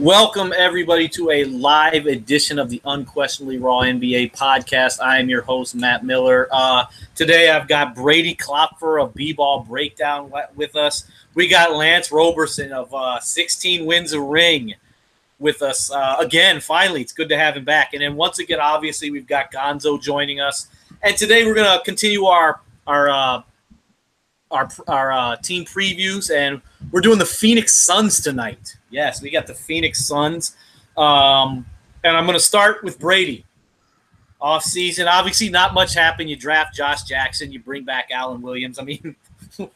Welcome, everybody, to a live edition of the Unquestionably Raw NBA podcast. I am your host, Matt Miller. Today, I've got Brady Klopfer of B-Ball Breakdown with us. We got Lance Roberson of 16 Wins a Ring with us again. Finally, it's good to have him back. And then once again, obviously, we've got Gonzo joining us. And today, we're going to continue our team previews, and we're doing the Phoenix Suns tonight. Yes, we got the Phoenix Suns. And I'm going to start with Brady. Off-season, obviously not much happened. You draft Josh Jackson. You bring back Alan Williams. I mean,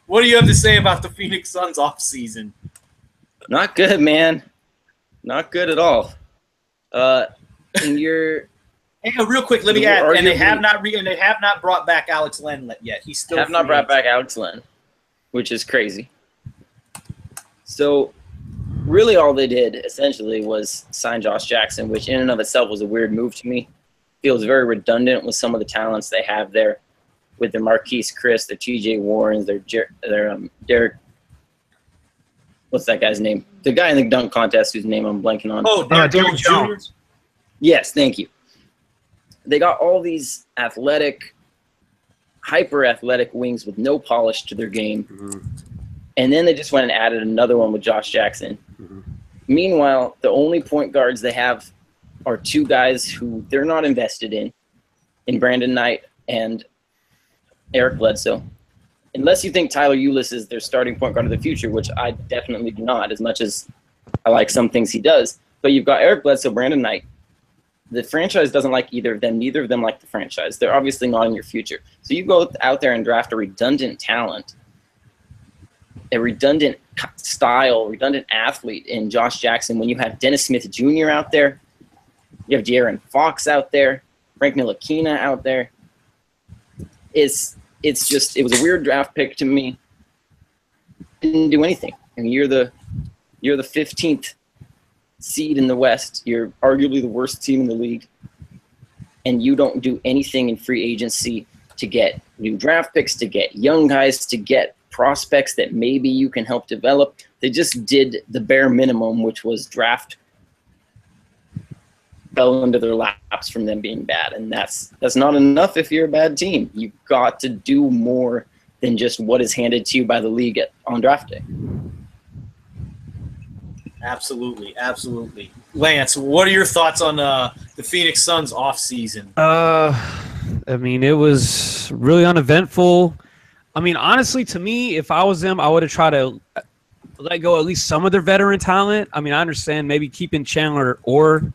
what do you have to say about the Phoenix Suns off-season? Not good, man. Not good at all. And you're... Hey, real quick, let me add, and they have not brought back Alex Len yet. He's still have not brought back Alex Len, which is crazy. So, really, all they did essentially was sign Josh Jackson, which in and of itself was a weird move to me. Feels very redundant with some of the talents they have there, with their Marquise Chris, their T.J. Warrens, their Derek. What's that guy's name? The guy in the dunk contest whose name I'm blanking on. Oh, Derek Jones. Yes, thank you. They got all these hyper-athletic wings with no polish to their game. Mm-hmm. And then they just went and added another one with Josh Jackson. Mm-hmm. Meanwhile, the only point guards they have are two guys who they're not invested in Brandon Knight and Eric Bledsoe. Unless you think Tyler Ulis is their starting point guard of the future, which I definitely do not, as much as I like some things he does. But you've got Eric Bledsoe, Brandon Knight. The franchise doesn't like either of them. Neither of them like the franchise. They're obviously not in your future. So you go out there and draft a redundant talent, a redundant style, redundant athlete in Josh Jackson when you have Dennis Smith Jr. out there. You have De'Aaron Fox out there. Frank Ntilikina out there. It was a weird draft pick to me. Didn't do anything. I mean, you're the 15th seed in the West. You're arguably the worst team in the league, and you don't do anything in free agency to get new draft picks, to get young guys, to get prospects that maybe you can help develop. They just did the bare minimum, which was draft. Fell into their laps from them being bad, and that's not enough if you're a bad team. You've got to do more than just what is handed to you by the league on draft day. Absolutely. Lance, what are your thoughts on the Phoenix Suns offseason? I mean, it was really uneventful. I mean, honestly, to me, if I was them, I would have tried to let go at least some of their veteran talent. I mean, I understand maybe keeping Chandler or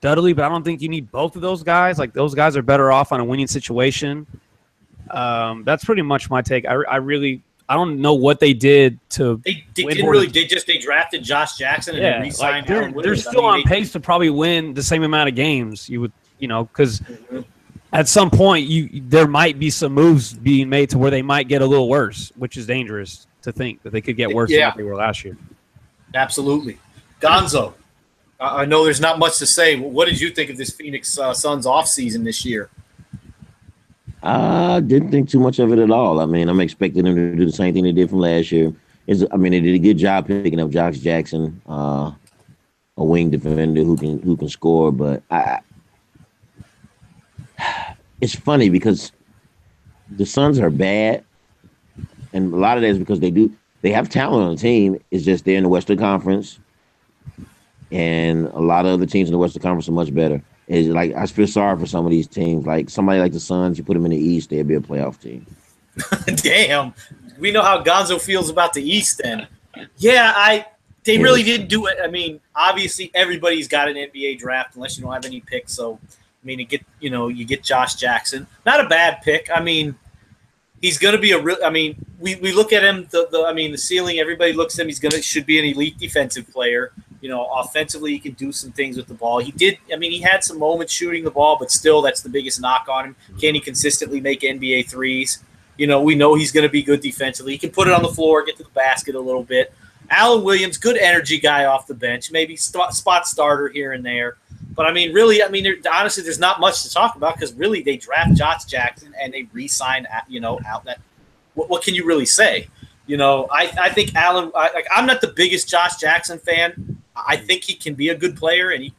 Dudley, but I don't think you need both of those guys. Like, those guys are better off on a winning situation. That's pretty much my take. I don't know what they did to. They drafted Josh Jackson and they re-signed Aaron Williams. They're still on pace to probably win the same amount of games. You would, because at some point there might be some moves being made to where they might get a little worse, which is dangerous to think that they could get worse than what they were last year. Absolutely, Gonzo. I know there's not much to say. What did you think of this Phoenix Suns offseason this year? I didn't think too much of it at all. I mean, I'm expecting them to do the same thing they did from last year. They did a good job picking up Josh Jackson, a wing defender who can score. But it's funny because the Suns are bad, and a lot of that is because they have talent on the team. It's just they're in the Western Conference, and a lot of other teams in the Western Conference are much better. It's like I feel sorry for some of these teams. Like somebody like the Suns, you put them in the East, they'd be a playoff team. Damn, we know how Gonzo feels about the East. Then, they really did do it. I mean, obviously everybody's got an NBA draft unless you don't have any picks. So, I mean, you get Josh Jackson, not a bad pick. I mean, he's going to be a real. I mean, we look at him. The ceiling. Everybody looks at him. Should be an elite defensive player. Offensively, he can do some things with the ball. He did. I mean, he had some moments shooting the ball, but still, that's the biggest knock on him. Can he consistently make NBA threes? We know he's going to be good defensively. He can put it on the floor, get to the basket a little bit. Alan Williams, good energy guy off the bench, maybe spot starter here and there. But, honestly, there's not much to talk about because, really, they draft Josh Jackson and they re-sign, out that. What can you really say? I think Alan – I'm not the biggest Josh Jackson fan. I think he can be a good player, and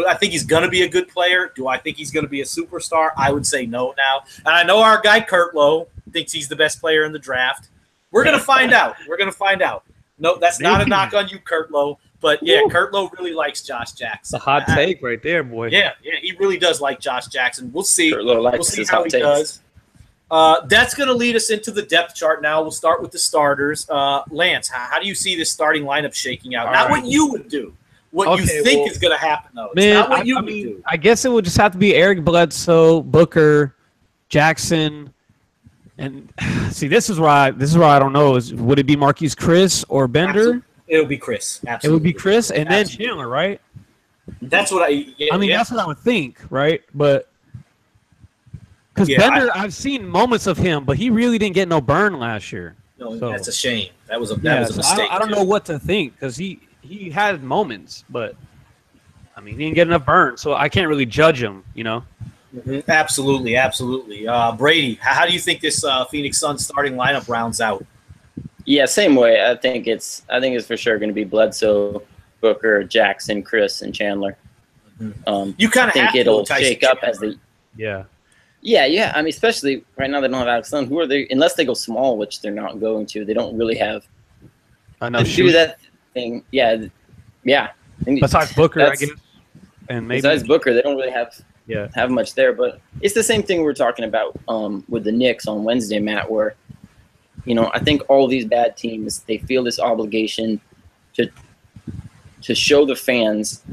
I think he's going to be a good player. Do I think he's going to be a superstar? I would say no now. And I know our guy Kurt Lowe thinks he's the best player in the draft. We're going to find out. We're going to find out. No, that's not a knock on you, Kurt Lowe. But, yeah, Kurt Lowe really likes Josh Jackson. It's a hot take right there, boy. Yeah, he really does like Josh Jackson. We'll see. Kurt Lowe likes we'll see his how hot he takes. does. That's going to lead us into the depth chart now. We'll start with the starters. Lance, how do you see this starting lineup shaking out? Not what you would do. What you think is going to happen, though. It's not what you would do. I guess it would just have to be Eric Bledsoe, Booker, Jackson, and see. This is where I don't know. Would it be Marquise Chris or Bender? Absolutely. It would be Chris. Absolutely. It would be Chris and then Chandler, right? That's what that's what I would think, right? But because Bender, I've seen moments of him, but he really didn't get no burn last year. No, that's a shame. That was a mistake. I don't know what to think because he had moments, but I mean, he didn't get enough burn, so I can't really judge him, Mm-hmm. Absolutely. Brady, how do you think this Phoenix Suns starting lineup rounds out? Yeah, same way. I think it's for sure going to be Bledsoe, Booker, Jackson, Chris, and Chandler. Mm-hmm. You kind of think it'll shake up as the Yeah. I mean, especially right now they don't have Alex Len. Who are they? Unless they go small, which they're not going to. They don't really have to do that thing. Yeah. Besides Booker, I guess, and maybe besides Booker, they don't really have much there. But it's the same thing we were talking about with the Knicks on Wednesday, Matt. Where I think all these bad teams, they feel this obligation to show the fans,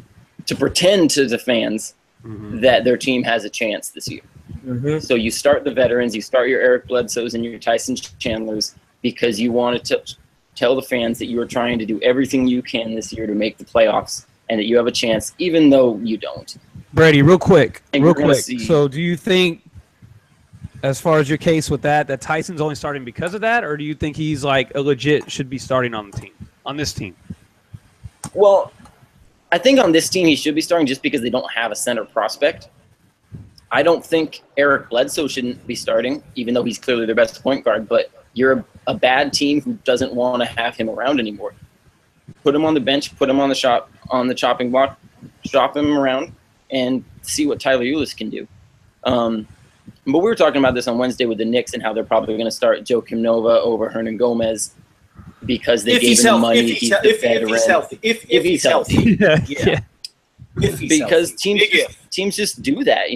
to pretend to the fans that their team has a chance this year. Mm-hmm. So you start the veterans, you start your Eric Bledsoes and your Tyson Chandlers because you want to tell the fans that you are trying to do everything you can this year to make the playoffs and that you have a chance, even though you don't. Brady, real quick. So do you think, as far as your case with that Tyson's only starting because of that, or do you think he's like a legit should be starting on this team? Well, I think on this team he should be starting just because they don't have a center prospect. I don't think Eric Bledsoe shouldn't be starting, even though he's clearly their best point guard, but you're a bad team who doesn't want to have him around anymore. Put him on the bench, put him on the chopping block, shop him around, and see what Tyler Ulis can do. But we were talking about this on Wednesday with the Knicks and how they're probably going to start Joakim Nova over Hernan Gomez because they gave him money. If he's healthy. If he's healthy. Yeah. Because teams just do that,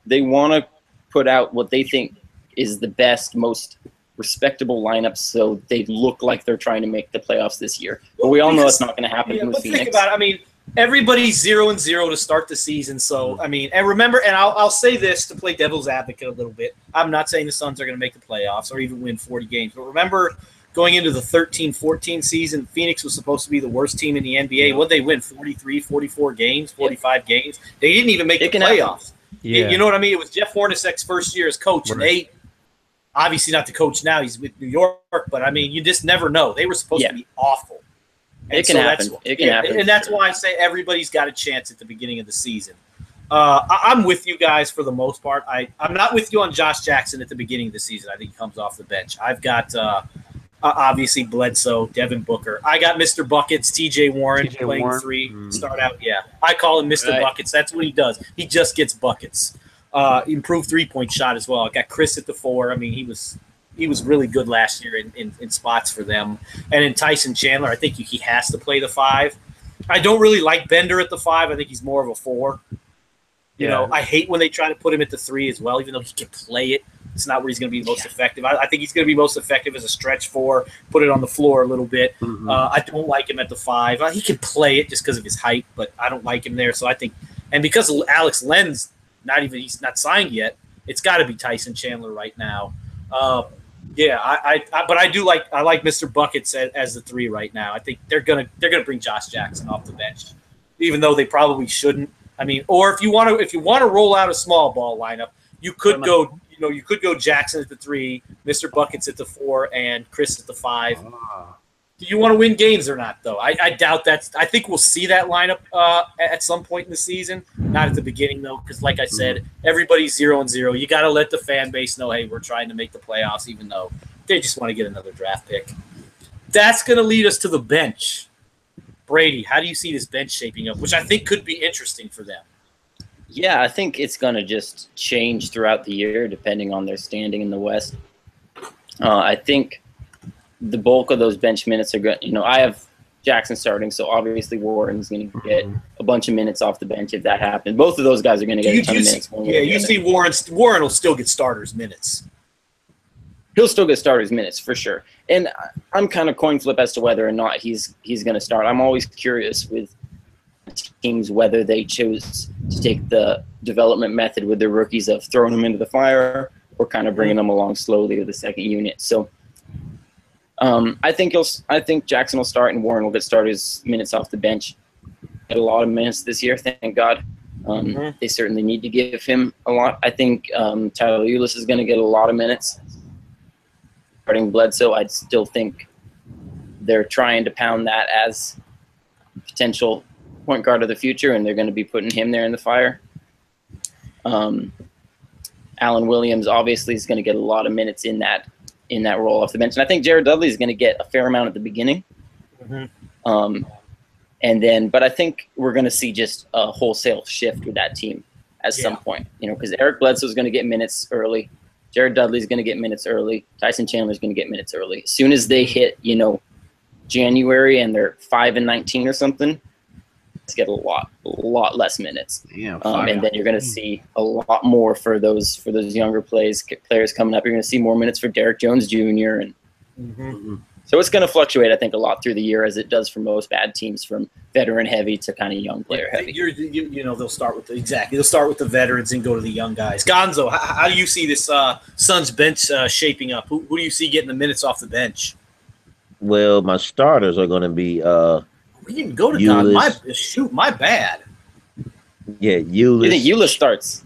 they wanna put out what they think is the best, most respectable lineup, so they look like they're trying to make the playoffs this year. But we all know it's not going to happen. But think about it. I mean, everybody's 0-0 to start the season. So I mean, and remember, and I'll say this to play devil's advocate a little bit. I'm not saying the Suns are going to make the playoffs or even win 40 games, but remember, going into the 13-14 season, Phoenix was supposed to be the worst team in the NBA. What they win? 43, 44 games, 45 games. They didn't even make the playoffs. Yeah. You know what I mean? It was Jeff Hornacek's first year as coach, and they obviously not the coach now. He's with New York, but I mean, you just never know. They were supposed to be awful. And it can happen. It can happen. And that's why I say everybody's got a chance at the beginning of the season. I'm with you guys for the most part. I'm not with you on Josh Jackson at the beginning of the season. I think he comes off the bench. I've got obviously Bledsoe, Devin Booker. I got Mr. Buckets, TJ Warren playing three. Start out, I call him Mr. Buckets. That's what he does. He just gets buckets. Improved three-point shot as well. I got Chris at the 4. I mean, he was really good last year in spots for them. And in Tyson Chandler, I think he has to play the 5. I don't really like Bender at the 5. I think he's more of a 4. You know, I hate when they try to put him at the 3 as well, even though he can play it. It's not where he's going to be most effective. I think he's going to be most effective as a stretch 4, put it on the floor a little bit. I don't like him at the 5. He can play it just because of his height, but I don't like him there. So I think, and because Alex Len's he's not signed yet, it's got to be Tyson Chandler right now. But I like Mr. Buckets as the 3 right now. I think they're gonna bring Josh Jackson off the bench, even though they probably shouldn't. I mean, or if you want to roll out a small ball lineup, you could go. You could go Jackson at the 3, Mr. Buckets at the 4, and Chris at the 5. Do you want to win games or not, though? I doubt that. I think we'll see that lineup at some point in the season. Not at the beginning, though, because like I said, everybody's 0-0. You got to let the fan base know, hey, we're trying to make the playoffs, even though they just want to get another draft pick. That's going to lead us to the bench. Brady, how do you see this bench shaping up, which I think could be interesting for them? Yeah, I think it's going to just change throughout the year depending on their standing in the West. I think the bulk of those bench minutes are good. I have Jackson starting, so obviously Warren's going to get a bunch of minutes off the bench if that happens. Both of those guys are going to get a ton of minutes. You see Warren will still get starters minutes. He'll still get starters minutes for sure. And I'm kind of coin flip as to whether or not he's going to start. I'm always curious with teams whether they chose to take the development method with their rookies of throwing them into the fire or kind of bringing them along slowly with the second unit. So I think Jackson will start and Warren will get starters minutes off the bench. Get a lot of minutes this year, thank God. They certainly need to give him a lot. I think Tyler Ulis is going to get a lot of minutes. Starting Bledsoe, I still think they're trying to pound that as potential point guard of the future, and they're going to be putting him there in the fire. Alan Williams obviously is going to get a lot of minutes in that role off the bench, and I think Jared Dudley is going to get a fair amount at the beginning. But I think we're going to see just a wholesale shift with that team at some point, because Eric Bledsoe is going to get minutes early. Jared Dudley's going to get minutes early. Tyson Chandler's going to get minutes early. As soon as they hit, January and they're 5-19 or something, let's get a lot less minutes. Yeah, and then you're going to see a lot more for those younger players coming up. You're going to see more minutes for Derek Jones Jr. and so it's going to fluctuate, I think, a lot through the year as it does for most bad teams, from veteran heavy to kind of young player heavy. They'll start with the veterans and go to the young guys. Gonzo, how do you see this Suns bench shaping up? Who do you see getting the minutes off the bench? Well, my starters are going to be we didn't go to Gonzo. My bad. Yeah, Ulis. You think Ulis starts?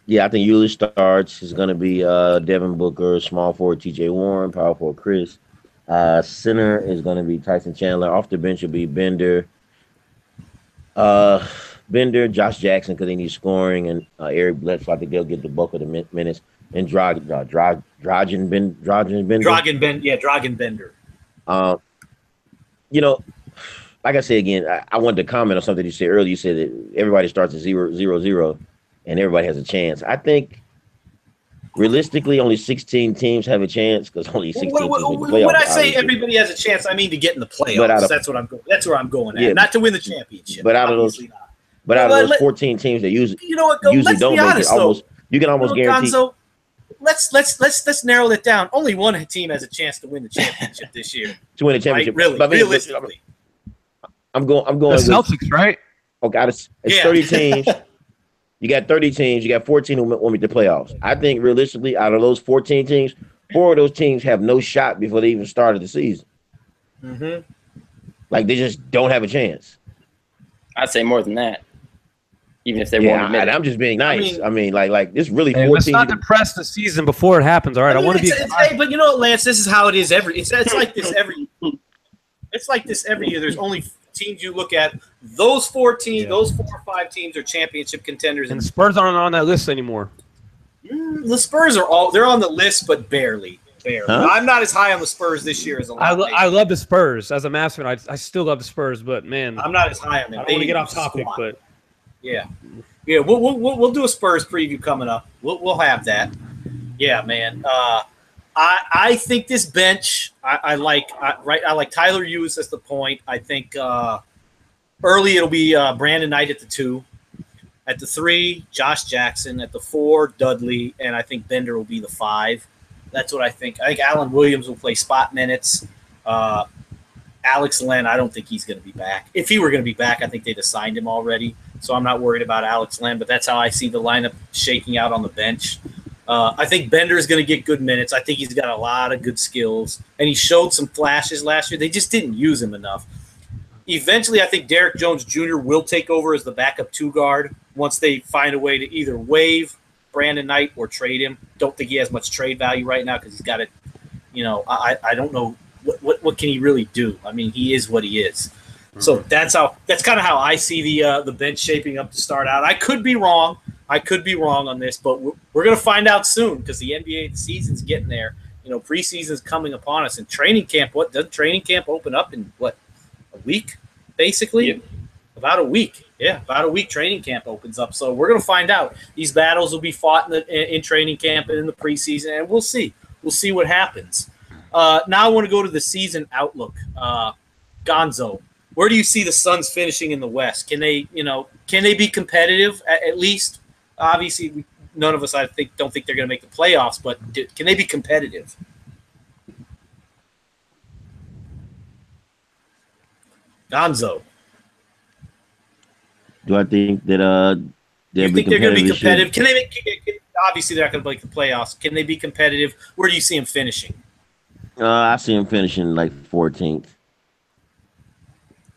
Yeah, I think Ulis starts. It's going to be Devin Booker, small forward TJ Warren, power forward Chris. Center is going to be Tyson Chandler. Off the bench will be Bender, Josh Jackson because they need scoring, and Eric Bledsoe. I think they'll get the bulk of the minutes. And Dragan Bender. Like I said again, I wanted to comment on something you said earlier. You said that everybody starts at 0-0-0, and everybody has a chance. I think realistically, only 16 teams have a chance because only 16 teams make the playoffs. When I say everybody has a chance, I mean to get in the playoffs. That's where I'm going at. Not to win the championship. But out of those 14 teams that usually don't make it, you can almost guarantee. Gonzo, let's narrow it down. Only one team has a chance to win the championship this year. To win the championship, right? Really, realistically. I'm going. The Celtics, right? Oh God, it's 30 teams. You got 30 teams. You got 14 who want me to playoffs. I think realistically, out of those 14 teams, 4 of those teams have no shot before they even started the season. Like they just don't have a chance. I'd say more than that. Even if they won't admit it. I'm just being nice. I mean, like this really 14. Let's not depress the season before it happens. All right, I want to be. But you know what, Lance? This is how it is it's like this every. It's like this every year. There's only teams you look at. Those 4 teams, those 4 or 5 teams are championship contenders. And the Spurs aren't on that list anymore. The Spurs they're on the list, but barely. Huh? I'm not as high on the Spurs this year as a lot. I love the Spurs as a Mavs fan. I still love the Spurs, but man, I'm not as high on them. I don't want to get off topic, but yeah. We'll do a Spurs preview coming up. We'll have that. Yeah, man. I think this bench. I like Tyler Hughes as the point. I think early it'll be Brandon Knight at the 2. At the 3, Josh Jackson. At the 4, Dudley, and I think Bender will be the 5. That's what I think. I think Alan Williams will play spot minutes. Alex Len, I don't think he's going to be back. If he were going to be back, I think they'd have signed him already. So I'm not worried about Alex Len, but that's how I see the lineup shaking out on the bench. I think Bender is going to get good minutes. I think he's got a lot of good skills, and he showed some flashes last year. They just didn't use him enough. Eventually, I think Derek Jones Jr. will take over as the backup 2 guard once they find a way to either waive Brandon Knight or trade him. Don't think he has much trade value right now because he's got it. I don't know what can he really do. I mean, he is what he is. So that's kind of how I see the bench shaping up to start out. I could be wrong. On this, but we're going to find out soon because the NBA season's getting there. Preseason's coming upon us, and training camp. Doesn't training camp open up in a week? basically. Yep. About a week. Yeah, about a week training camp opens up. So we're going to find out. These battles will be fought in training camp and in the preseason, and we'll see. We'll see what happens. Now I want to go to the season outlook. Gonzo, where do you see the Suns finishing in the West? Can they be competitive at least? Obviously, none of us, don't think they're going to make the playoffs, but can they be competitive? Gonzo. Do I think that you think they're going to be competitive? Can they obviously they're not going to make the playoffs. Can they be competitive? Where do you see them finishing? I see them finishing like 14th.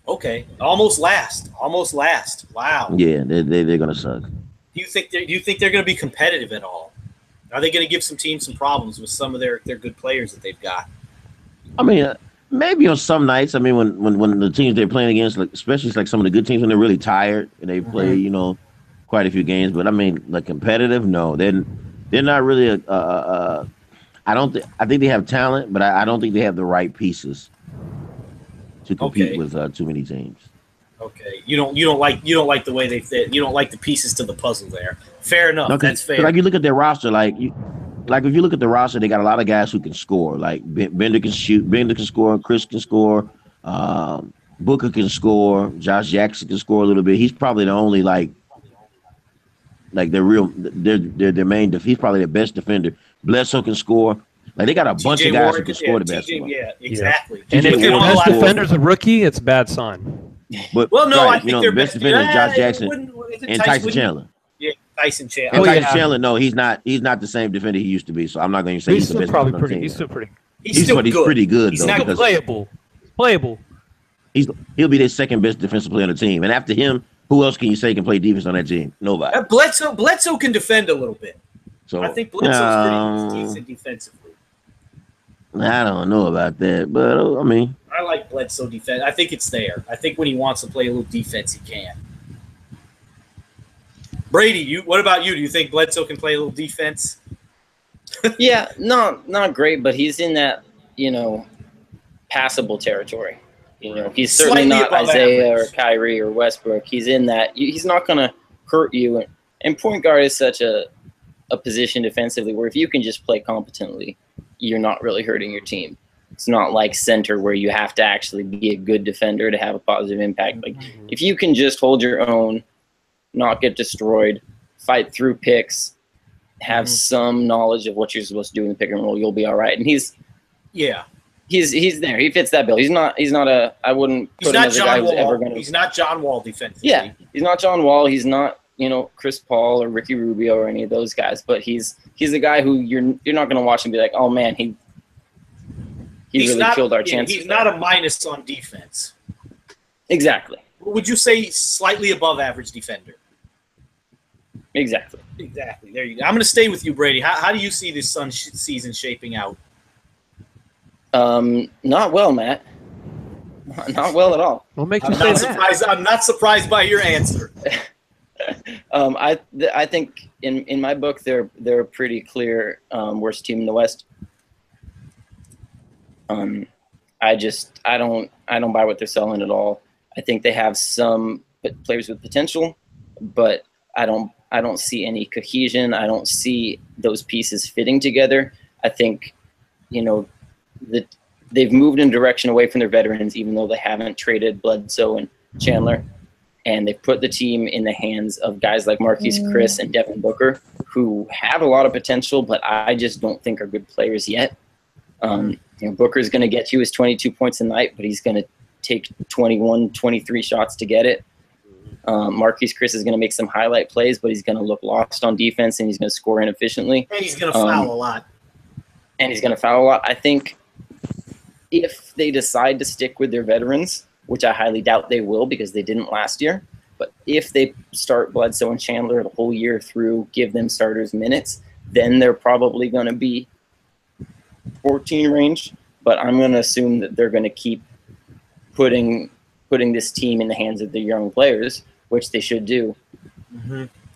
Okay, almost last. Wow. Yeah, they're going to suck. Do you think they're going to be competitive at all? Are they going to give some teams some problems with some of their good players that they've got? I mean, maybe on some nights. I mean, when the teams they're playing against, like, especially like some of the good teams when they're really tired and they play, quite a few games. But I mean, like competitive, no, they're not really. I think they have talent, but I don't think they have the right pieces to compete with too many teams. Okay, you don't like the way they fit. You don't like the pieces to the puzzle there. Fair enough. No, that's fair. Like you look at their roster, like if you look at the roster, they got a lot of guys who can score. Like Bender can shoot, Bender can score, Chris can score, Booker can score, Josh Jackson can score a little bit. He's probably the only like their main. He's probably the best defender. Bledsoe can score. Like they got a bunch of guys who can score the basketball. Yeah, exactly. And if your best defender's a rookie, it's a bad sign. But I think their best defender is Josh Jackson and Tyson Chandler. Yeah, Tyson Chandler. Tyson Chandler, no, he's not the same defender he used to be. So I'm not going to say he's the best probably defender. Pretty. He's still pretty. He's pretty good. He's though, not playable. He'll be their second best defensive player on the team, and after him, who else can you say can play defense on that team? Nobody. Bledsoe can defend a little bit. So I think Bledsoe's pretty decent defensively. I don't know about that, but I mean, I like Bledsoe defense. I think it's there. I think when he wants to play a little defense, he can. Brady, what about you? Do you think Bledsoe can play a little defense? Yeah, not great, but he's in that passable territory. He's certainly not Isaiah or Kyrie or Westbrook. He's in that. He's not going to hurt you. And point guard is such a position defensively where if you can just play competently, you're not really hurting your team. It's not like center where you have to actually be a good defender to have a positive impact. Like if you can just hold your own, not get destroyed, fight through picks, have some knowledge of what you're supposed to do in the pick and roll, you'll be all right. And he's there. He fits that bill. He's not a. I wouldn't put him as a guy who's ever going to. He's not John Wall defensively. Yeah, he's not John Wall. He's not Chris Paul or Ricky Rubio or any of those guys. But he's the guy who you're not going to watch and be like, oh man, he really killed our chances. He's not a minus on defense. Exactly. Would you say slightly above average defender? Exactly. There you go. I'm going to stay with you, Brady. How do you see this Sun season shaping out? Not well, Matt. Not well at all. What makes you say that? I'm not surprised by your answer. I think in my book they're a pretty clear worst team in the West. I don't buy what they're selling at all. I think they have some players with potential, but I don't see any cohesion. I don't see those pieces fitting together. I think that they've moved in a direction away from their veterans, even though they haven't traded Bledsoe and Chandler. And they've put the team in the hands of guys like Marquise Chris and Devin Booker, who have a lot of potential, but I just don't think are good players yet. Booker's going to get you his 22 points a night, but he's going to take 21, 23 shots to get it. Marquise Chris is going to make some highlight plays, but he's going to look lost on defense, and he's going to score inefficiently. And he's going to foul a lot. I think if they decide to stick with their veterans, which I highly doubt they will because they didn't last year, but if they start Bledsoe and Chandler the whole year through, give them starters minutes, then they're probably going to be 14 range. But I'm going to assume that they're going to keep putting this team in the hands of the young players, which they should do.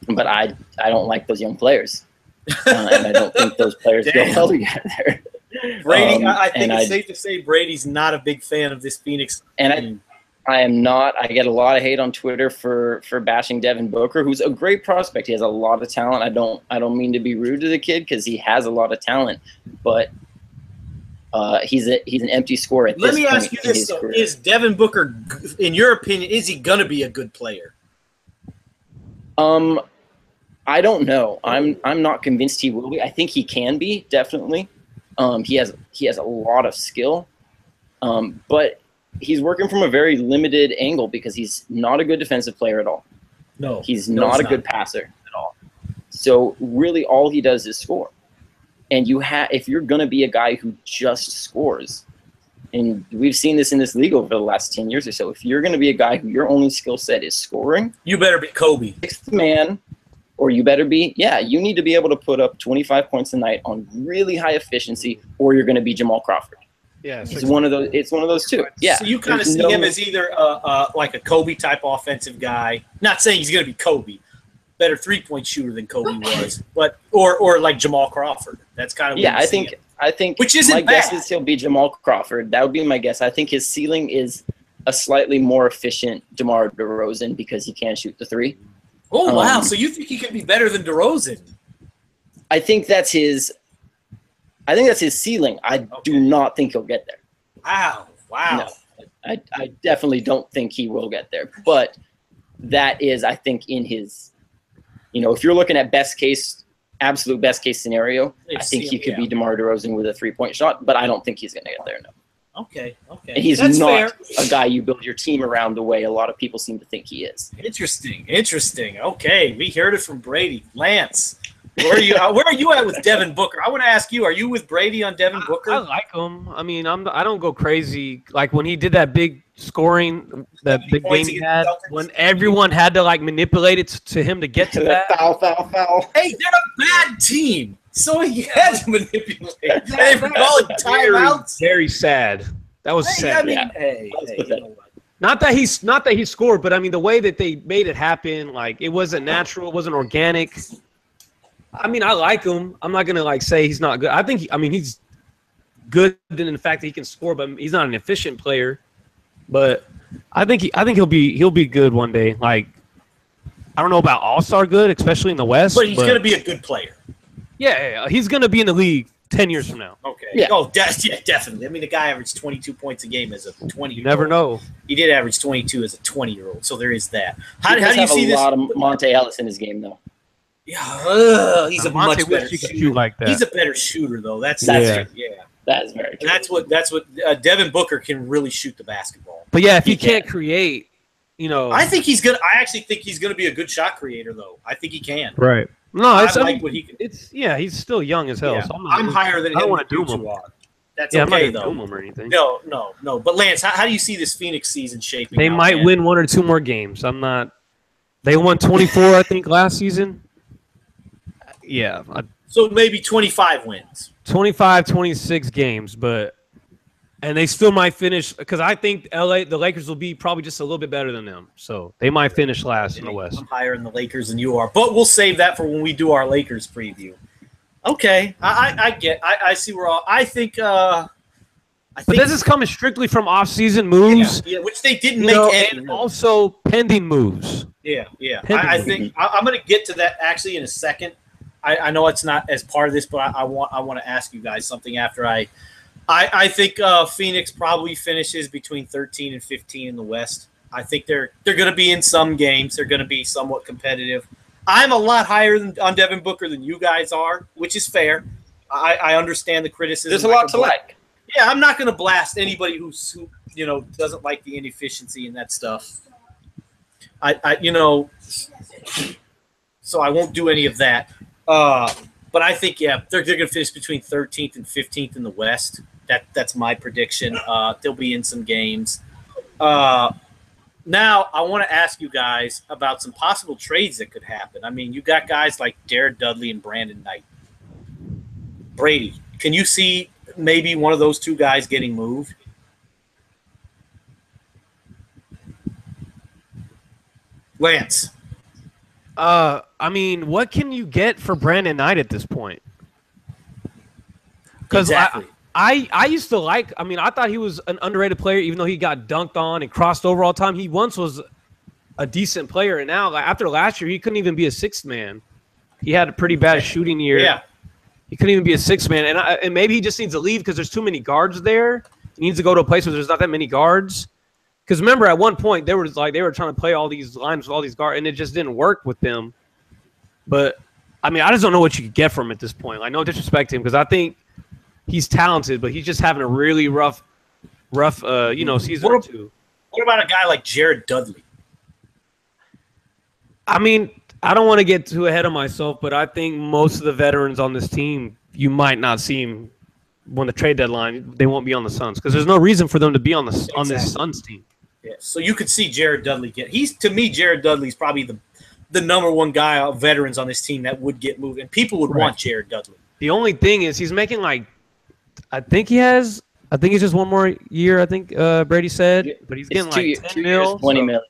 But I don't like those young players. And I don't think those players go well together. Brady, I think it's safe to say Brady's not a big fan of this Phoenix team. I am not. I get a lot of hate on Twitter for bashing Devin Booker, who's a great prospect. He has a lot of talent. I don't mean to be rude to the kid because he has a lot of talent, but he's an empty score at this point. Let me ask you this: so is Devin Booker, in your opinion, is he gonna be a good player? I don't know. I'm not convinced he will be. I think he can be, definitely. He has a lot of skill, but he's working from a very limited angle because he's not a good defensive player at all. No, he's not a good passer at all. So really, all he does is score. And if you're gonna be a guy who just scores, and we've seen this in this league over the last 10 years or so, if you're gonna be a guy who your only skill set is scoring, you better be Kobe, sixth man, or you better be you need to be able to put up 25 points a night on really high efficiency, or you're gonna be Jamal Crawford. Yeah, it's one of those two. Yeah. So you kind of see him as either like a Kobe type offensive guy. Not saying he's going to be Kobe, better 3-point shooter than Kobe was, but or like Jamal Crawford. That's kind of I think which isn't my bad. guess is he'll be Jamal Crawford. That would be my guess. I think his ceiling is a slightly more efficient DeMar DeRozan because he can shoot the three. Oh wow! So you think he can be better than DeRozan? I think that's his ceiling. I do not think he'll get there. Wow. No, I definitely don't think he will get there. But that is, I think, in his, if you're looking at absolute best case scenario, I think he could be DeMar DeRozan with a 3-point shot, but I don't think he's going to get there, no. Okay. And he's not a guy you build your team around the way a lot of people seem to think he is. Interesting. Okay, we heard it from Brady. Lance, where are you at with Devin Booker? I want to ask you, are you with Brady on Devin Booker? I like him. I mean, I don't go crazy. Like when he did that big scoring, that big game he had, when everyone had to like manipulate it to him to get to that. Foul. Hey, they're a bad team, so he had to manipulate. They were calling timeouts. Very sad. That was sad. I mean, hey, you know what? Not that he scored, but I mean the way that they made it happen, like it wasn't natural, it wasn't organic. I mean, I like him. I'm not gonna say he's not good. I think he's good in the fact that he can score, but he's not an efficient player. But I think he'll be good one day. Like I don't know about all-star good, especially in the West. But he's gonna be a good player. Yeah, he's gonna be in the league 10 years from now. Okay. Yeah. Oh, definitely. I mean, the guy averaged 22 points a game as a 20-year-old. You never know. He did average 22 as a 20-year-old, so there is that. How do you see this? A lot of Monte Ellis in his game, though. Yeah, he's a much better shooter. Like that. He's a better shooter, though. That's true. Yeah. That is very true. That's what Devin Booker can really shoot the basketball. But yeah, if he can't create, I think he's good. I actually think he's going to be a good shot creator, though. I think he can. Right. No, I like what he can. He's still young as hell. Yeah. So I'm higher than him. I don't want to doom him. That's okay, I'm not though. Doom him or anything. No. But Lance, how do you see this Phoenix season shaping? They might win 1 or 2 more games. I'm not. They won 24, I think, last season. Yeah. So maybe 25 wins. 25, 26 games, and they still might finish because I think the Lakers will be probably just a little bit better than them. So they might finish last in the West. I'm higher in the Lakers than you are, but we'll save that for when we do our Lakers preview. Okay, I see where I think. But this is coming strictly from off-season moves. Yeah, which they didn't make and also pending moves. Yeah. I think I'm going to get to that actually in a second. I know it's not as part of this, but I want to ask you guys something after I think Phoenix probably finishes between 13 and 15 in the West. I think they're going to be in some games. They're going to be somewhat competitive. I'm a lot higher on Devin Booker than you guys are, which is fair. I understand the criticism. There's a lot to like. Yeah, I'm not going to blast anybody who doesn't like the inefficiency and that stuff. So I won't do any of that. But I think they're going to finish between 13th and 15th in the West. That's my prediction. They'll be in some games. Now I want to ask you guys about some possible trades that could happen. I mean, you got guys like Jared Dudley and Brandon Knight. Brady, can you see maybe one of those two guys getting moved? Lance. I mean, what can you get for Brandon Knight at this point? Because exactly. I used to like. I mean, I thought he was an underrated player, even though he got dunked on and crossed over all the time. He once was a decent player, and now like, after last year, he couldn't even be a sixth man. He had a pretty bad shooting year. Yeah. He couldn't even be a sixth man, and maybe he just needs to leave because there's too many guards there. He needs to go to a place where there's not that many guards. Because remember, at one point they were trying to play all these lines with all these guards, and it just didn't work with them. But I mean, I just don't know what you could get from him at this point. Like, no disrespect to him, because I think he's talented, but he's just having a really rough season or two. What about a guy like Jared Dudley? I mean, I don't want to get too ahead of myself, but I think most of the veterans on this team, you might not see him when the trade deadline. They won't be on the Suns because there's no reason for them to be on this Suns team. Yeah, so you could see Jared Dudley Jared Dudley's probably the number one guy of veterans on this team that would get moved, and people would want Jared Dudley. The only thing is he's making I think he's just one more year. I think Brady said, but he's getting like 10 mil, 20 mil.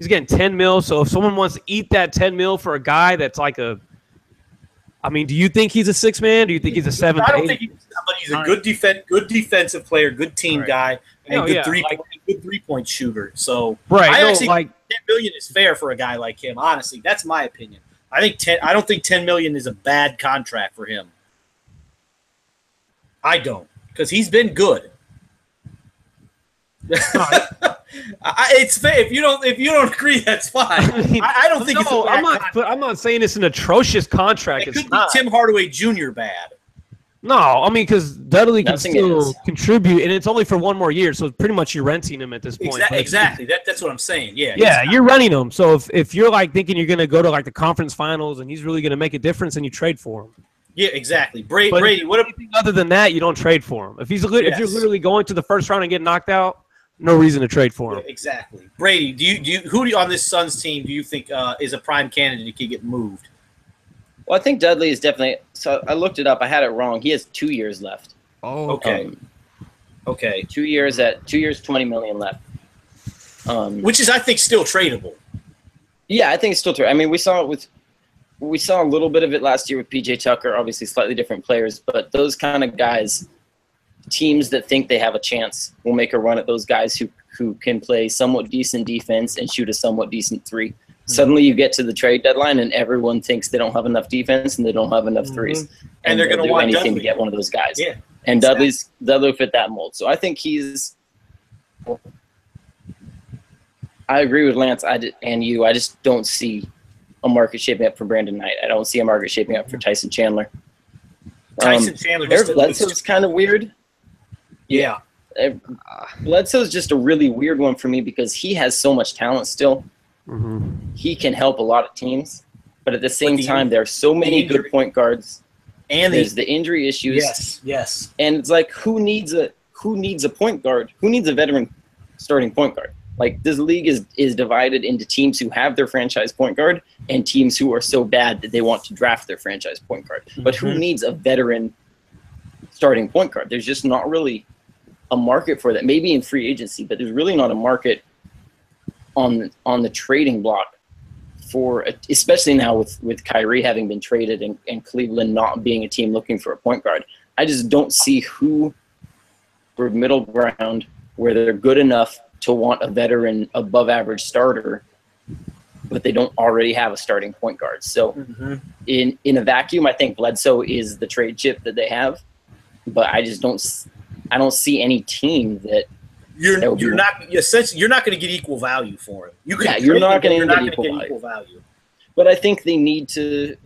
He's getting 10 mil. So if someone wants to eat that 10 mil for a guy that's like I mean, do you think he's a six man? Do you think he's a 7? I don't think he's a good defensive player, good team guy, and good 3-point shooter. So I think 10 million is fair for a guy like him. Honestly, that's my opinion. I don't think 10 million is a bad contract for him. I don't, because he's been good. It's fair. If you don't agree, that's fine. I don't think it's a bad I'm not saying it's an atrocious contract. It could be Tim Hardaway Jr. bad. No, I mean, because Dudley can still contribute, and it's only for one more year, so pretty much you're renting him at this point. Exactly. That's what I'm saying. Yeah. Yeah, you're renting him. So if you're like thinking you're going to go to like the conference finals and he's really going to make a difference, then you trade for him. Yeah, exactly. Brady, what anything other than that, you don't trade for him. If you're literally going to the first round and getting knocked out, no reason to trade for him. Yeah, exactly. Brady, who on this Suns team do you think is a prime candidate to get moved? Well, I think Dudley is definitely. So I looked it up. I had it wrong. He has 2 years left. Oh, okay. Okay. 2 years 20 million left. Which is, I think, still tradable. Yeah, I think it's still tradable. I mean, we saw a little bit of it last year with PJ Tucker. Obviously, slightly different players, but those kind of guys. Teams that think they have a chance will make a run at those guys who can play somewhat decent defense and shoot a somewhat decent three. Mm-hmm. Suddenly you get to the trade deadline and everyone thinks they don't have enough defense and they don't have enough threes. And they're going to want anything Dudley to get one of those guys. Yeah, and Dudley fit that mold. So I think I agree with Lance and you. I just don't see a market shaping up for Brandon Knight. I don't see a market shaping up for Tyson Chandler. Tyson Chandler Eric Bledsoe's kind of weird. Yeah. Bledsoe's just a really weird one for me because he has so much talent still. Mm-hmm. He can help a lot of teams, but at the same time, there are so many good point guards. And there's the injury issues. Yes. And it's like, who needs a point guard? Who needs a veteran starting point guard? Like, this league is divided into teams who have their franchise point guard and teams who are so bad that they want to draft their franchise point guard. But who needs a veteran starting point guard? There's just not really a market for that. Maybe in free agency, but there's really not a market on the trading block for, especially now with Kyrie having been traded and Cleveland not being a team looking for a point guard. I just don't see who for middle ground where they're good enough to want a veteran above average starter, but they don't already have a starting point guard. So in a vacuum, I think Bledsoe is the trade chip that they have, but I don't see any team that you're not going to get equal value for him. You're not going to get equal value. But I think they need to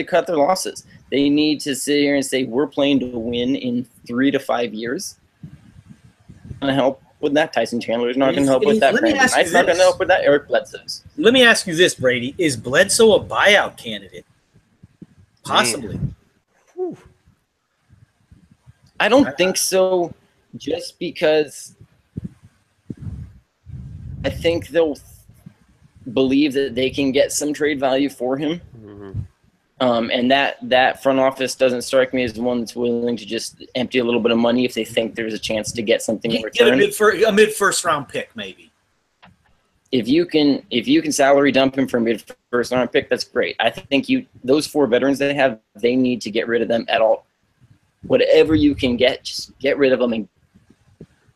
cut their losses. They need to sit here and say, we're playing to win in 3 to 5 years. Going to help with that. Tyson Chandler is not going to help with that. Brandon Knight's not going to help with that. Eric Bledsoe's. Let me ask you this, Brady: is Bledsoe a buyout candidate? Possibly. I don't think so, just because I think they'll believe that they can get some trade value for him. And that front office doesn't strike me as the one that's willing to just empty a little bit of money if they think there's a chance to get something in return. Get a mid first round pick, maybe. If you can salary dump him for a mid first round pick, that's great. I think those 4 veterans they have, they need to get rid of them at all whatever you can get, just get rid of them.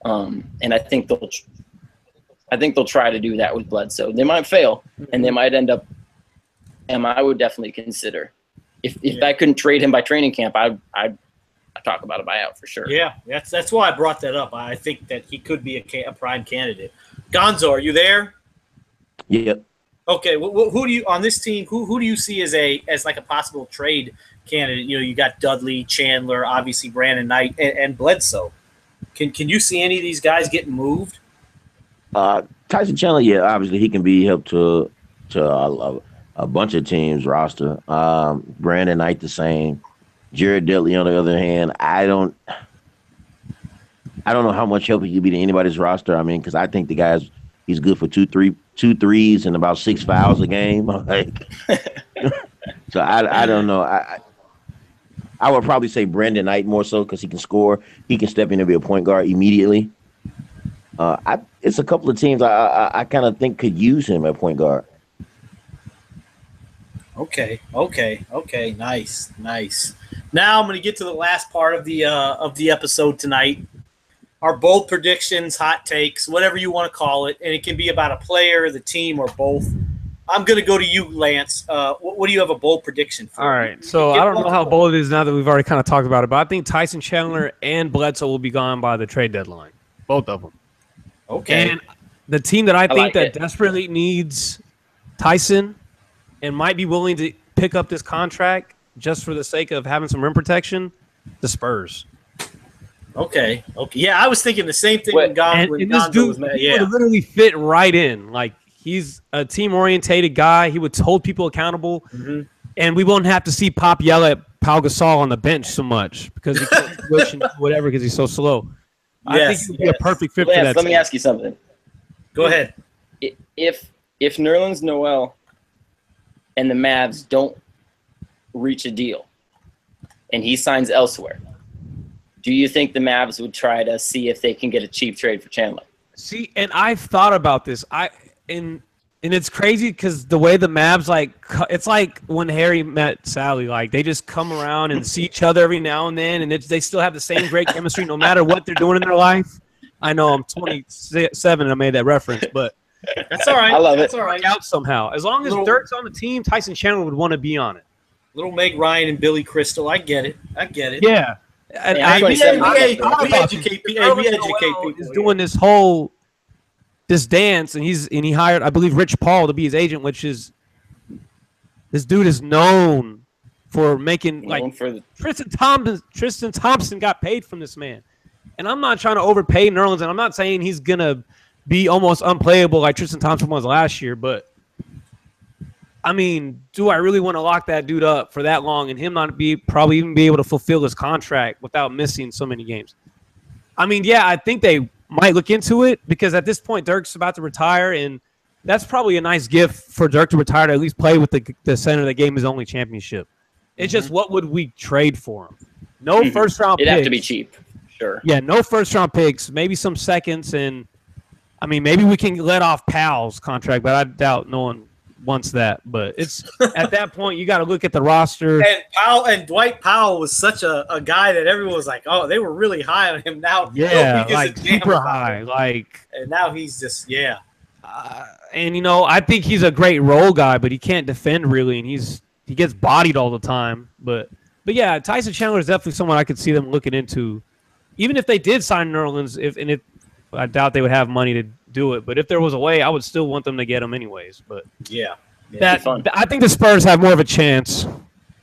And I think they'll try to do that with Bledsoe. They might fail, and they might end up. And I would definitely consider if I couldn't trade him by training camp, I'd talk about a buyout for sure. Yeah, that's why I brought that up. I think that he could be a prime candidate. Gonzo, are you there? Yep. Okay, who do you on this team? Who do you see as like a possible trade candidate? You know, you got Dudley, Chandler, obviously Brandon Knight, and Bledsoe. Can you see any of these guys getting moved? Tyson Chandler, yeah, obviously he can be helped to a bunch of teams roster. Brandon Knight the same. Jared Dudley on the other hand, I don't know how much help he could be to anybody's roster. I mean, because I think the he's good for two threes and about 6 fouls a game. Like, so I don't know. I would probably say Brandon Knight more so because he can score. He can step in and be a point guard immediately. It's a couple of teams I kind of think could use him at point guard. Okay. Nice. Now I'm going to get to the last part of the episode tonight. Our bold predictions, hot takes, whatever you want to call it, and it can be about a player, the team, or both. I'm going to go to you, Lance. What do you have a bold prediction for? All right. So I don't know how bold it is now that we've already kind of talked about it, but I think Tyson Chandler and Bledsoe will be gone by the trade deadline. Both of them. Okay. And the team that I think like that it. desperately needs Tyson and might be willing to pick up this contract just for the sake of having some rim protection, the Spurs. Okay. Yeah, I was thinking the same thing when And Gonzo this dude was mad. he Yeah. would literally fit right in. Like, he's a team-orientated guy. He would hold people accountable. Mm-hmm. And we won't have to see Pop yell at Pau Gasol on the bench so much because he can't switch and do whatever because he's so slow. I think he would be a perfect fit for Lance, that let me team. ask you something. Go ahead. If Nerlens Noel and the Mavs don't reach a deal and he signs elsewhere, do you think the Mavs would try to see if they can get a cheap trade for Chandler? See, and I've thought about this. And it's crazy because the way the Mavs, it's like when Harry met Sally. Like, they just come around and see each other every now and then, and they still have the same great chemistry no matter what they're doing in their life. I know I'm 27 and I made that reference, but That's all right. I love it. That's all right. out somehow. As long as Dirk's on the team, Tyson Chandler would want to be on it. Little Meg Ryan and Billy Crystal. I get it. Yeah. And Yeah, We 27 educate people. He's doing this whole dance, and he hired, I believe, Rich Paul to be his agent, which is this dude is known for making Tristan Thompson got paid from this man. And I'm not trying to overpay Nerlens, and I'm not saying he's gonna be almost unplayable like Tristan Thompson was last year, but I mean, do I really want to lock that dude up for that long and him not probably even be able to fulfill his contract without missing so many games? I mean, yeah, I think they might look into it because at this point Dirk's about to retire, and that's probably a nice gift for Dirk to retire to at least play with the center that gave him his only championship. It's just, what would we trade for him? No first round picks. It'd have to be cheap. Sure. Yeah, no first round picks, maybe some seconds, and I mean, maybe we can let off Powell's contract, but I doubt no one wants that. But it's at that point you got to look at the roster. And Dwight Powell was such a guy that everyone was like, oh, they were really high on him. Now, Yeah, like super high, and now he's just and I think he's a great role guy, but he can't defend really, and he gets bodied all the time. But yeah, Tyson Chandler is definitely someone I could see them looking into, even if they did sign Nerlens. If I doubt they would have money to do it, but if there was a way, I would still want them to get him anyways. But I think the Spurs have more of a chance.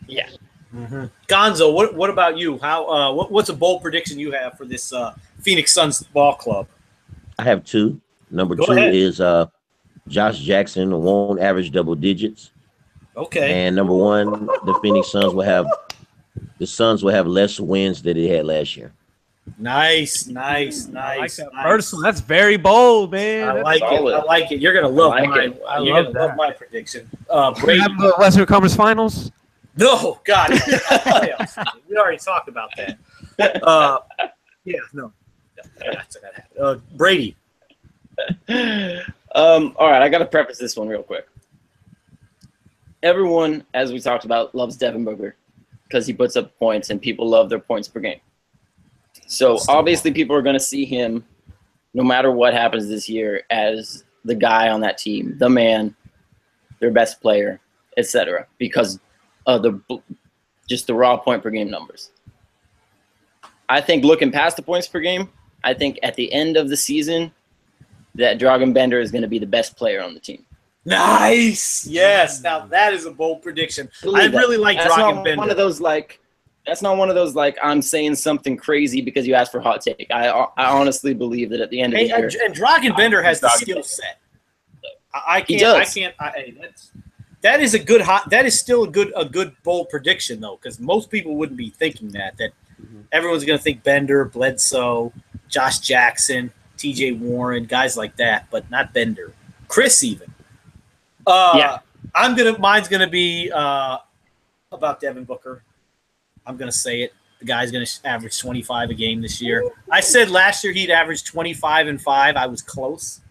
Yeah. Mm-hmm. Gonzo, what about you? How what's a bold prediction you have for this Phoenix Suns ball club? I have two. Number Go two ahead. is Josh Jackson won't average double digits. Okay. And number one, the Phoenix Suns will have less wins than they had last year. Nice. I like that first one. That's very bold, man. I like it. You're gonna love mine. You're gonna love my prediction. Brady. Have the Western Conference Finals. No, God. We already talked about that. Yeah, no. That's not happening. Brady. All right, I got to preface this one real quick. Everyone, as we talked about, loves Devin Booker because he puts up points and people love their points per game. So obviously people are going to see him, no matter what happens this year, as the guy on that team, the man, their best player, etc. because of just the raw point per game numbers. I think looking past the points per game, I think at the end of the season that Dragan Bender is going to be the best player on the team. Nice. Yes. Now that is a bold prediction. I really like Dragan Bender. That's not one of those like I'm saying something crazy because you asked for a hot take. I honestly believe that at the end of the year, and Dragan Bender has the skill set. That is a good hot. That is still a good bold prediction though, because most people wouldn't be thinking that. Everyone's going to think Bender, Bledsoe, Josh Jackson, T.J. Warren, guys like that, but not Bender. Chris even. Mine's gonna be about Devin Booker. I'm gonna say it. The guy's gonna average 25 a game this year. I said last year he'd average 25 and 5. I was close.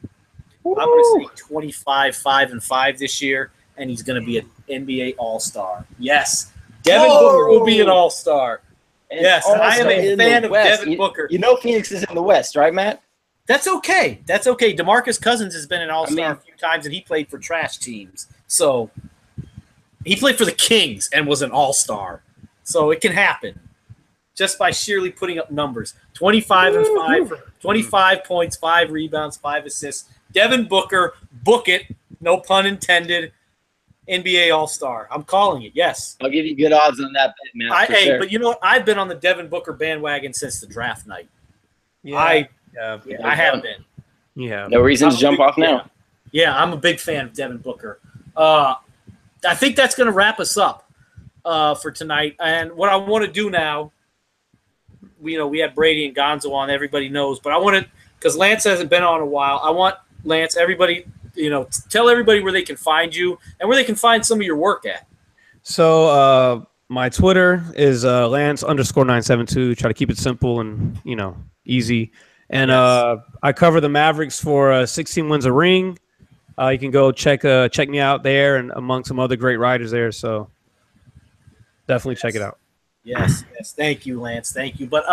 I'm gonna say 25, 5 and 5 this year, and he's gonna be an NBA All-Star. Yes, Devin Booker will be an All-Star. Yes, I am a fan of Devin Booker. You know Phoenix is in the West, right, Matt? That's okay. That's okay. DeMarcus Cousins has been an All-Star a few times, and he played for trash teams. So he played for the Kings and was an All-Star. So it can happen just by sheerly putting up numbers. 25 and 5, 25 points, 5 rebounds, 5 assists. Devin Booker, book it, no pun intended, NBA All-Star. I'm calling it, yes. I'll give you good odds on that bet, man. Sure. But you know what? I've been on the Devin Booker bandwagon since the draft night. Yeah. I have been. Yeah. No reason to jump off now. Yeah, I'm a big fan of Devin Booker. I think that's going to wrap us up for tonight. And what I want to do now, we had Brady and Gonzo on. Everybody knows, but I want to, because Lance hasn't been on a while. I want Lance, everybody, tell everybody where they can find you and where they can find some of your work at. So my Twitter is Lance_972. Try to keep it simple and easy. And I cover the Mavericks for 16 Wins a Ring. You can go check me out there and among some other great writers there. So definitely check it out. Yes. Thank you, Lance. Thank you. But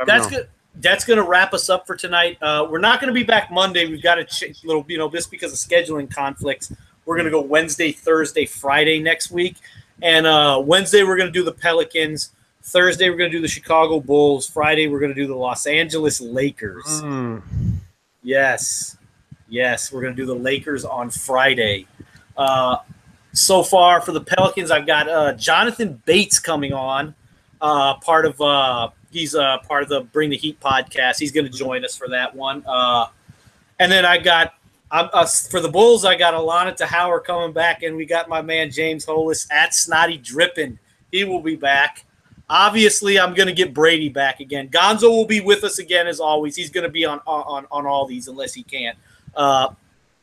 that's good. That's going to wrap us up for tonight. We're not going to be back Monday. We've got a little, just because of scheduling conflicts. We're going to go Wednesday, Thursday, Friday next week. And Wednesday, we're going to do the Pelicans. Thursday, we're going to do the Chicago Bulls. Friday, we're going to do the Los Angeles Lakers. Yes. We're going to do the Lakers on Friday. So far for the Pelicans, I've got Jonathan Bates coming on, he's part of the Bring the Heat podcast. He's going to join us for that one. And then I got for the Bulls, I got Alana Tahauer coming back, and we got my man James Hollis at Snotty Drippin'. He will be back. Obviously, I'm going to get Brady back again. Gonzo will be with us again as always. He's going to be on all these unless he can't.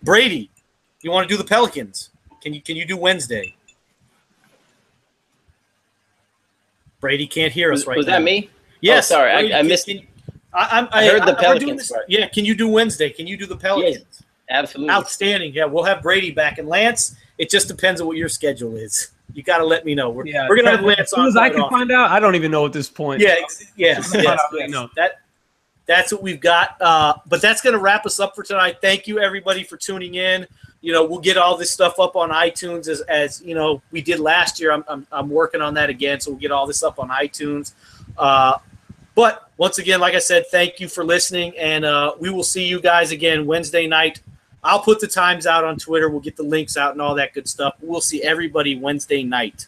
Brady, you want to do the Pelicans? Can you do Wednesday? Brady can't hear us right now. Was that me? Yes. Oh, sorry, Brady, I missed. I heard the Pelicans part. Yeah, can you do Wednesday? Can you do the Pelicans? Yes, absolutely. Outstanding. Yeah, we'll have Brady back. And Lance, it just depends on what your schedule is. You got to let me know. We're going to have Lance on. As soon as I can find out, I don't even know at this point. Yes. No. That's what we've got. But that's going to wrap us up for tonight. Thank you, everybody, for tuning in. We'll get all this stuff up on iTunes as we did last year. I'm working on that again, so we'll get all this up on iTunes. But once again, like I said, thank you for listening, and we will see you guys again Wednesday night. I'll put the times out on Twitter. We'll get the links out and all that good stuff. We'll see everybody Wednesday night.